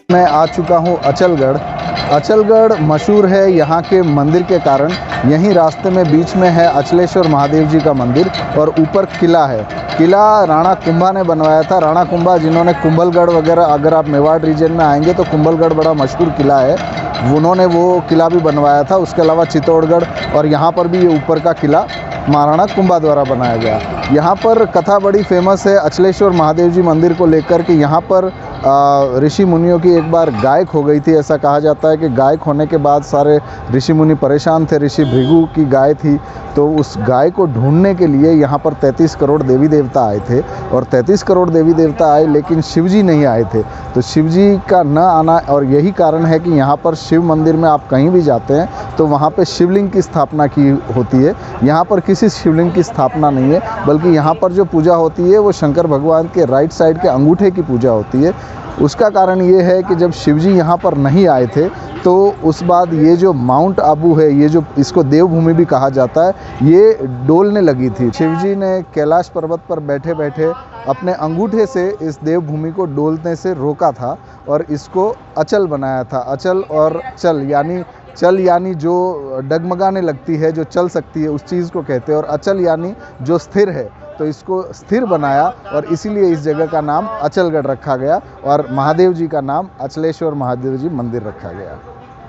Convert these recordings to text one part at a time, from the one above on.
मैं आ चुका हूँ अचलगढ़। अचलगढ़ मशहूर है यहाँ के मंदिर के कारण। यहीं रास्ते में बीच में है अचलेश्वर महादेव जी का मंदिर और ऊपर किला है। किला राणा कुंभा ने बनवाया था। राणा कुंभा जिन्होंने कुंभलगढ़ वगैरह, अगर आप मेवाड़ रीजन में आएंगे तो कुंभलगढ़ बड़ा मशहूर किला है, उन्होंने वो किला भी बनवाया था। उसके अलावा चित्तौड़गढ़ और यहाँ पर भी ये ऊपर का किला महाराणा कुंभा द्वारा बनाया गया। यहाँ पर कथा बड़ी फेमस है अचलेश्वर महादेव जी मंदिर को लेकर कि यहाँ पर ऋषि मुनियों की एक बार गाय खो गई थी। ऐसा कहा जाता है कि गाय खोने के बाद सारे ऋषि मुनि परेशान थे। ऋषि भृगु की गाय थी, तो उस गाय को ढूंढने के लिए यहाँ पर 33 करोड़ देवी देवता आए थे और 33 करोड़ देवी देवता आए, लेकिन शिवजी नहीं आए थे। तो शिवजी का न आना, और यही कारण है कि यहाँ पर शिव मंदिर में आप कहीं भी जाते हैं तो वहाँ पे शिवलिंग की स्थापना की होती है। यहाँ पर किसी शिवलिंग की स्थापना नहीं है, बल्कि यहाँ पर जो पूजा होती है वो शंकर भगवान के राइट साइड के अंगूठे की पूजा होती है। उसका कारण ये है कि जब शिवजी यहाँ पर नहीं आए थे तो उस बाद ये जो माउंट आबू है, ये जो इसको देवभूमि भी कहा जाता है, ये डोलने लगी थी। शिवजी ने कैलाश पर्वत पर बैठे बैठे अपने अंगूठे से इस देवभूमि को डोलने से रोका था और इसको अचल बनाया था। अचल और चल यानी जो डगमगाने लगती है, जो चल सकती है, उस चीज़ को कहते हैं, और अचल यानी जो स्थिर है, तो इसको स्थिर बनाया और इसीलिए इस जगह का नाम अचलगढ़ रखा गया और महादेव जी का नाम अचलेश्वर महादेव जी मंदिर रखा गया।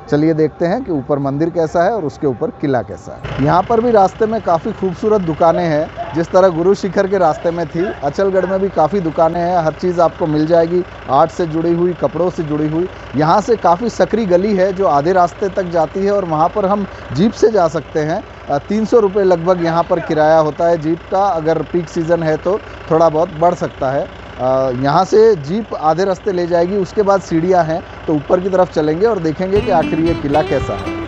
चलिए देखते हैं कि ऊपर मंदिर कैसा है और उसके ऊपर किला कैसा है। यहाँ पर भी रास्ते में काफ़ी खूबसूरत दुकानें हैं, जिस तरह गुरु शिखर के रास्ते में थी, अचलगढ़ में भी काफ़ी दुकानें हैं। हर चीज़ आपको मिल जाएगी, आर्ट से जुड़ी हुई, कपड़ों से जुड़ी हुई। यहाँ से काफ़ी सकरी गली है जो आधे रास्ते तक जाती है और वहाँ पर हम जीप से जा सकते हैं। 300 रुपये लगभग यहाँ पर किराया होता है जीप का। अगर पीक सीज़न है तो थोड़ा बहुत बढ़ सकता है। यहाँ से जीप आधे रास्ते ले जाएगी, उसके बाद सीढ़ियाँ हैं, तो ऊपर की तरफ चलेंगे और देखेंगे कि आखिर ये किला कैसा है।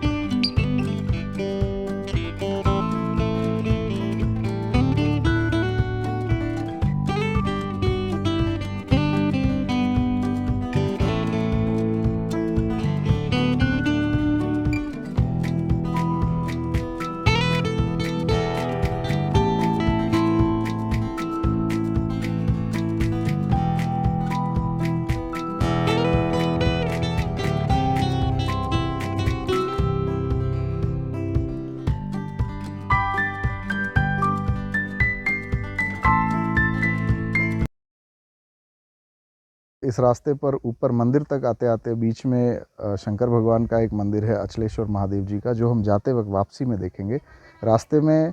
इस रास्ते पर ऊपर मंदिर तक आते आते बीच में शंकर भगवान का एक मंदिर है अचलेश्वर महादेव जी का, जो हम जाते वक्त वापसी में देखेंगे। रास्ते में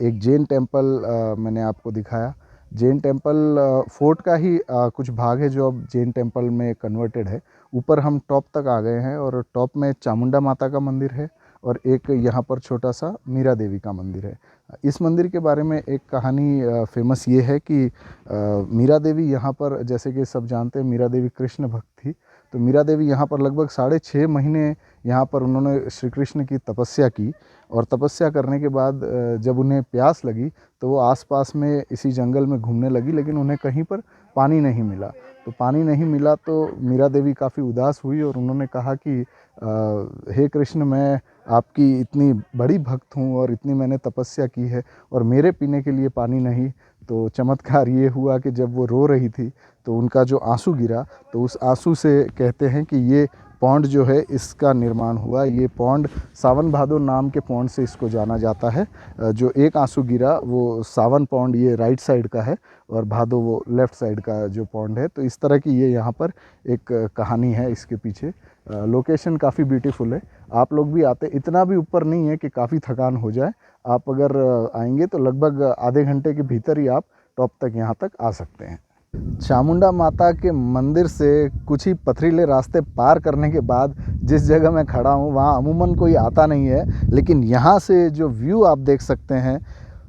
एक जैन टेम्पल मैंने आपको दिखाया। जैन टेम्पल फोर्ट का ही कुछ भाग है जो अब जैन टेम्पल में कन्वर्टेड है। ऊपर हम टॉप तक आ गए हैं और टॉप में चामुंडा माता का मंदिर है और एक यहाँ पर छोटा सा मीरा देवी का मंदिर है। इस मंदिर के बारे में एक कहानी फेमस ये है कि मीरा देवी यहाँ पर, जैसे कि सब जानते हैं, मीरा देवी कृष्ण भक्त थी। तो मीरा देवी यहाँ पर लगभग 6.5 महीने यहाँ पर उन्होंने श्री कृष्ण की तपस्या की और तपस्या करने के बाद जब उन्हें प्यास लगी तो वो आसपास में इसी जंगल में घूमने लगी, लेकिन उन्हें कहीं पर पानी नहीं मिला। तो पानी नहीं मिला तो मीरा देवी काफ़ी उदास हुई और उन्होंने कहा कि हे कृष्ण, मैं आपकी इतनी बड़ी भक्त हूँ और इतनी मैंने तपस्या की है और मेरे पीने के लिए पानी नहीं। तो चमत्कार ये हुआ कि जब वो रो रही थी तो उनका जो आंसू गिरा, तो उस आंसू से कहते हैं कि ये पौंड जो है इसका निर्माण हुआ। ये पौंड सावन भादो नाम के पौंड से इसको जाना जाता है। जो एक आंसू गिरा वो सावन पौंड ये राइट साइड का है और भादो वो लेफ़्ट साइड का जो पौंड है। तो इस तरह की ये यहाँ पर एक कहानी है इसके पीछे। लोकेशन काफ़ी ब्यूटीफुल है। आप लोग भी आते, इतना भी ऊपर नहीं है कि काफ़ी थकान हो जाए। आप अगर आएंगे तो लगभग आधे घंटे के भीतर ही आप टॉप तक यहाँ तक आ सकते हैं। चामुंडा माता के मंदिर से कुछ ही पथरीले रास्ते पार करने के बाद जिस जगह मैं खड़ा हूँ वहाँ अमूमन कोई आता नहीं है, लेकिन यहाँ से जो व्यू आप देख सकते हैं,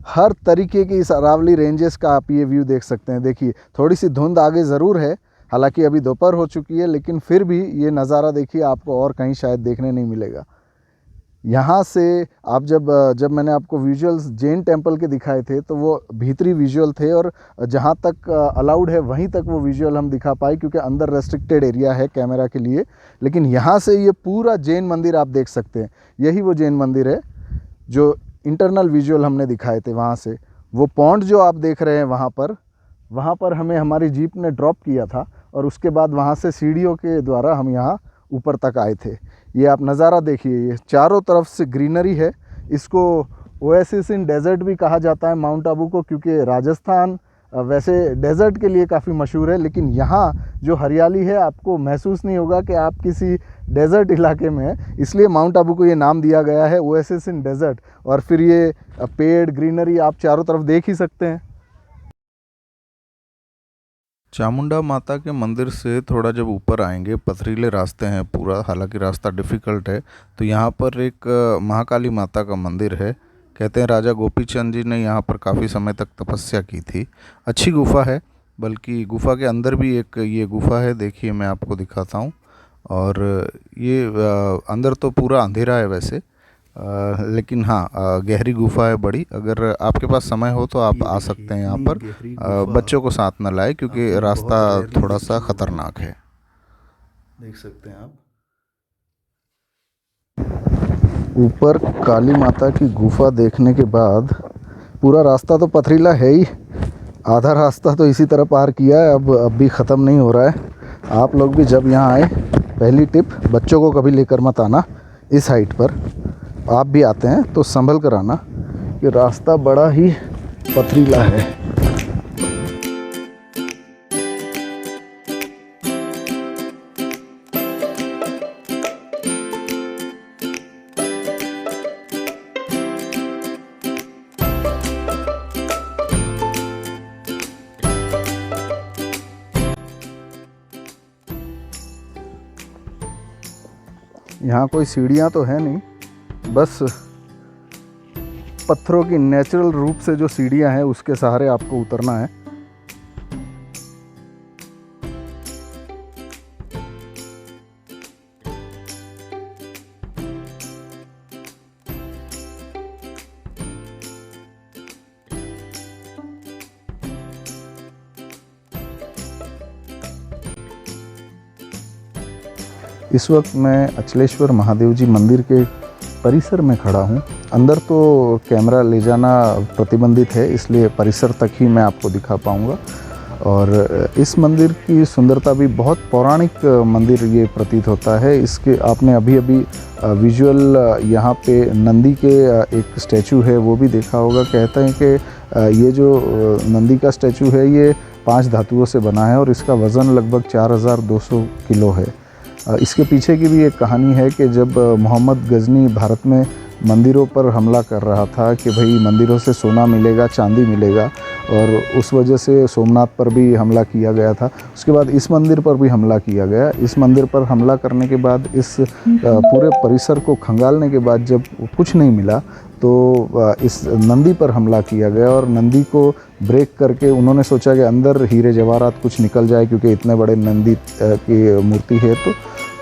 हर तरीके की इस अरावली रेंजेस का आप ये व्यू देख सकते हैं। देखिए, थोड़ी सी धुंध आगे ज़रूर है, हालांकि अभी दोपहर हो चुकी है, लेकिन फिर भी ये नज़ारा देखिए आपको और कहीं शायद देखने नहीं मिलेगा। यहाँ से आप जब मैंने आपको विजुअल्स जैन टेम्पल के दिखाए थे तो वो भीतरी विजुअल थे और जहाँ तक अलाउड है वहीं तक वो विजुअल हम दिखा पाए, क्योंकि अंदर रेस्ट्रिक्टेड एरिया है कैमरा के लिए। लेकिन यहाँ से ये पूरा जैन मंदिर आप देख सकते हैं। यही वो जैन मंदिर है जो इंटरनल विजुअल हमने दिखाए थे। वहाँ से वो पॉन्ड जो आप देख रहे हैं वहाँ पर, वहाँ पर हमें हमारी जीप ने ड्रॉप किया था और उसके बाद वहाँ से सीढ़ियों के द्वारा हम यहाँ ऊपर तक आए थे। ये आप नज़ारा देखिए, ये चारों तरफ से ग्रीनरी है। इसको ओएसिस इन डेजर्ट भी कहा जाता है माउंट आबू को, क्योंकि राजस्थान वैसे डेजर्ट के लिए काफ़ी मशहूर है, लेकिन यहाँ जो हरियाली है आपको महसूस नहीं होगा कि आप किसी डेजर्ट इलाके में हैं। इसलिए माउंट आबू को ये नाम दिया गया है, ओएसिस इन डेजर्ट। और फिर ये पेड़ ग्रीनरी आप चारों तरफ देख ही सकते हैं। चामुंडा माता के मंदिर से थोड़ा जब ऊपर आएंगे, पथरीले रास्ते हैं पूरा, हालांकि रास्ता डिफ़िकल्ट है, तो यहाँ पर एक महाकाली माता का मंदिर है। कहते हैं राजा गोपीचंद जी ने यहाँ पर काफ़ी समय तक तपस्या की थी। अच्छी गुफा है, बल्कि गुफा के अंदर भी एक ये गुफा है, देखिए मैं आपको दिखाता हूँ। और ये अंदर तो पूरा अंधेरा है वैसे, लेकिन हाँ गहरी गुफा है बड़ी। अगर आपके पास समय हो तो आप आ सकते हैं यहाँ पर। बच्चों को साथ न लाए क्योंकि रास्ता थोड़ा सा ख़तरनाक है। देख सकते हैं आप ऊपर काली माता की गुफा देखने के बाद पूरा रास्ता तो पथरीला है ही, आधा रास्ता तो इसी तरह पार किया है, अब भी ख़त्म नहीं हो रहा है। आप लोग भी जब यहाँ आए, पहली टिप, बच्चों को कभी लेकर मत आना इस हाइट पर। आप भी आते हैं तो संभल कर आना, कि रास्ता बड़ा ही पथरीला है। यहाँ कोई सीढ़ियाँ तो है नहीं, बस पत्थरों की नेचुरल रूप से जो सीढ़ियाँ हैं उसके सहारे आपको उतरना है। इस वक्त मैं अचलेश्वर महादेव जी मंदिर के परिसर में खड़ा हूँ। अंदर तो कैमरा ले जाना प्रतिबंधित है, इसलिए परिसर तक ही मैं आपको दिखा पाऊँगा। और इस मंदिर की सुंदरता भी बहुत पौराणिक मंदिर ये प्रतीत होता है। इसके आपने अभी अभी विजुअल यहाँ पे नंदी के एक स्टैचू है वो भी देखा होगा। कहते हैं कि ये जो नंदी का स्टैचू है ये 5 धातुओं से बना है और इसका वज़न लगभग 4200 किलो है। इसके पीछे की भी एक कहानी है कि जब मोहम्मद गजनी भारत में मंदिरों पर हमला कर रहा था कि भाई मंदिरों से सोना मिलेगा, चांदी मिलेगा, और उस वजह से सोमनाथ पर भी हमला किया गया था। उसके बाद इस मंदिर पर भी हमला किया गया। इस मंदिर पर हमला करने के बाद इस पूरे परिसर को खंगालने के बाद जब कुछ नहीं मिला तो इस नंदी पर हमला किया गया और नंदी को ब्रेक करके उन्होंने सोचा कि अंदर हीरे जवाहरात कुछ निकल जाए, क्योंकि इतने बड़े नंदी की मूर्ति है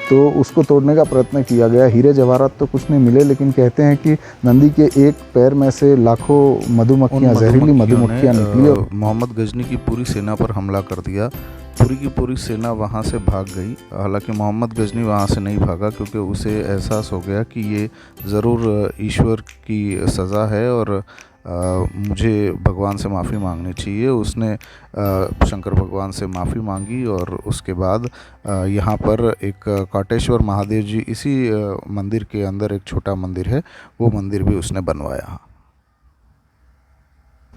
तो उसको तोड़ने का प्रयत्न किया गया। हीरे जवाहरात तो कुछ नहीं मिले, लेकिन कहते हैं कि नंदी के एक पैर में से लाखों मधुमक्खियाँ, जहरीली मधुमक्खियाँ निकली और मोहम्मद गजनी की पूरी सेना पर हमला कर दिया। पूरी की पूरी सेना वहाँ से भाग गई। हालांकि मोहम्मद गजनी वहाँ से नहीं भागा, क्योंकि उसे एहसास हो गया कि ये ज़रूर ईश्वर की सज़ा है और मुझे भगवान से माफ़ी मांगनी चाहिए। उसने शंकर भगवान से माफ़ी मांगी और उसके बाद यहाँ पर एक काटेश्वर महादेव जी, इसी मंदिर के अंदर एक छोटा मंदिर है, वो मंदिर भी उसने बनवाया।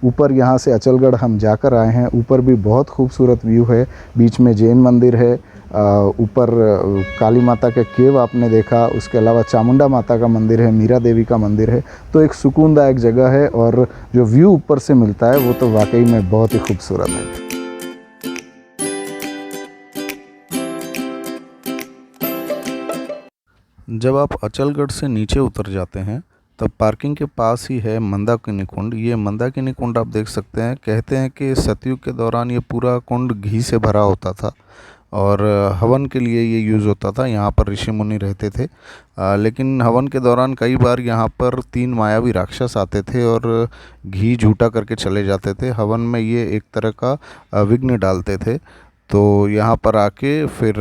ऊपर यहाँ से अचलगढ़ हम जाकर आए हैं। ऊपर भी बहुत खूबसूरत व्यू है, बीच में जैन मंदिर है, ऊपर काली माता के केव आपने देखा, उसके अलावा चामुंडा माता का मंदिर है, मीरा देवी का मंदिर है। तो एक सुकूनदायक जगह है और जो व्यू ऊपर से मिलता है वो तो वाकई में बहुत ही खूबसूरत है। जब आप अचलगढ़ से नीचे उतर जाते हैं तब पार्किंग के पास ही है मंदाकिनी कुंड। ये मंदाकिनी कुंड आप देख सकते हैं। कहते हैं कि सतयुग के दौरान ये पूरा कुंड घी से भरा होता था और हवन के लिए ये यूज़ होता था। यहाँ पर ऋषि मुनि रहते थे, लेकिन हवन के दौरान कई बार यहाँ पर 3 मायावी राक्षस आते थे और घी झूठा करके चले जाते थे। हवन में ये एक तरह का विघ्न डालते थे। तो यहाँ पर आके फिर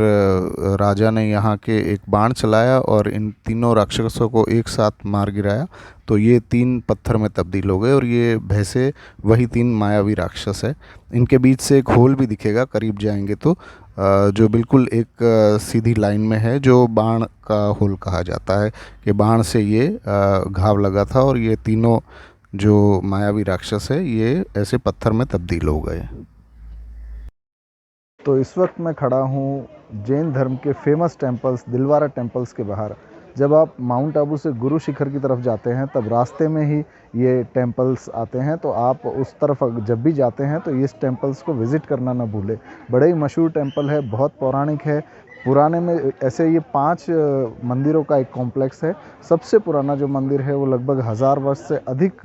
राजा ने यहाँ के एक बाण चलाया और इन तीनों राक्षसों को एक साथ मार गिराया। तो ये 3 पत्थर में तब्दील हो गए और ये भैंसे वही 3 मायावी राक्षस है। इनके बीच से एक होल भी दिखेगा करीब जाएंगे तो, जो बिल्कुल एक सीधी लाइन में है, जो बाण का होल कहा जाता है कि बाण से ये घाव लगा था और ये तीनों जो मायावी राक्षस है ये ऐसे पत्थर में तब्दील हो गए। तो इस वक्त मैं खड़ा हूँ जैन धर्म के फेमस टेम्पल्स दिलवारा टेम्पल्स के बाहर। जब आप माउंट आबू से गुरु शिखर की तरफ जाते हैं तब रास्ते में ही ये टेम्पल्स आते हैं, तो आप उस तरफ जब भी जाते हैं तो इस टेम्पल्स को विज़िट करना ना भूलें। बड़े ही मशहूर टेम्पल है, बहुत पौराणिक है। पुराने में ऐसे ये 5 मंदिरों का एक कॉम्प्लेक्स है। सबसे पुराना जो मंदिर है वो लगभग 1000 वर्ष से अधिक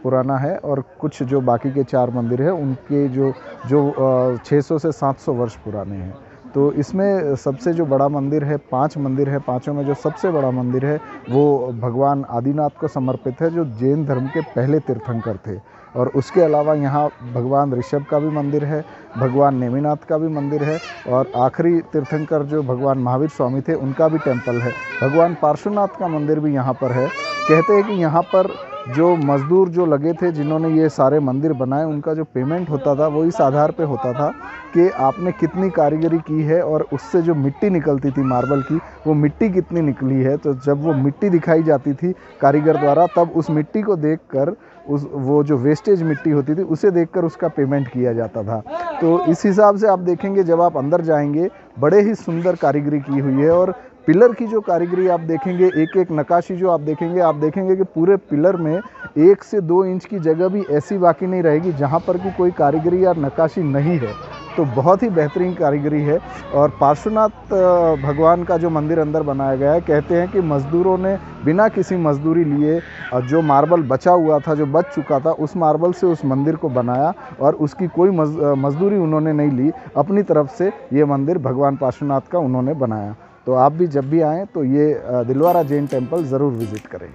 पुराना है, और कुछ जो बाकी के 4 मंदिर हैं उनके जो 600 से 700 वर्ष पुराने हैं। तो इसमें सबसे जो बड़ा मंदिर है, 5 मंदिर है, पाँचों में जो सबसे बड़ा मंदिर है वो भगवान आदिनाथ को समर्पित है, जो जैन धर्म के पहले तीर्थंकर थे। और उसके अलावा यहाँ भगवान ऋषभ का भी मंदिर है, भगवान नेमिनाथ का भी मंदिर है, और आखिरी तीर्थंकर जो भगवान महावीर स्वामी थे उनका भी टेम्पल है। भगवान पार्श्वनाथ का मंदिर भी यहाँ पर है। कहते हैं कि यहाँ पर जो मज़दूर जो लगे थे जिन्होंने ये सारे मंदिर बनाए, उनका जो पेमेंट होता था वो इस आधार पे होता था कि आपने कितनी कारीगरी की है और उससे जो मिट्टी निकलती थी मार्बल की, वो मिट्टी कितनी निकली है। तो जब वो मिट्टी दिखाई जाती थी कारीगर द्वारा, तब उस मिट्टी को देखकर वो जो वेस्टेज मिट्टी होती थी उसे देखकर उसका पेमेंट किया जाता था। तो इस हिसाब से आप देखेंगे जब आप अंदर जाएंगे बड़े ही सुंदर कारीगरी की हुई है। और पिलर की जो कारीगरी आप देखेंगे, एक एक नक्काशी जो आप देखेंगे कि पूरे पिलर में 1 से 2 इंच की जगह भी ऐसी बाकी नहीं रहेगी जहाँ पर कि कोई कारीगरी या नक्काशी नहीं है। तो बहुत ही बेहतरीन कारीगरी है। और पार्श्वनाथ भगवान का जो मंदिर अंदर बनाया गया है, कहते हैं कि मज़दूरों ने बिना किसी मजदूरी लिए जो मार्बल बचा हुआ था, जो बच चुका था, उस मार्बल से उस मंदिर को बनाया और उसकी कोई मजदूरी उन्होंने नहीं ली। अपनी तरफ से ये मंदिर भगवान पार्श्वनाथ का उन्होंने बनाया। तो आप भी जब भी आएँ तो ये दिलवारा जैन टेम्पल ज़रूर विज़िट करें।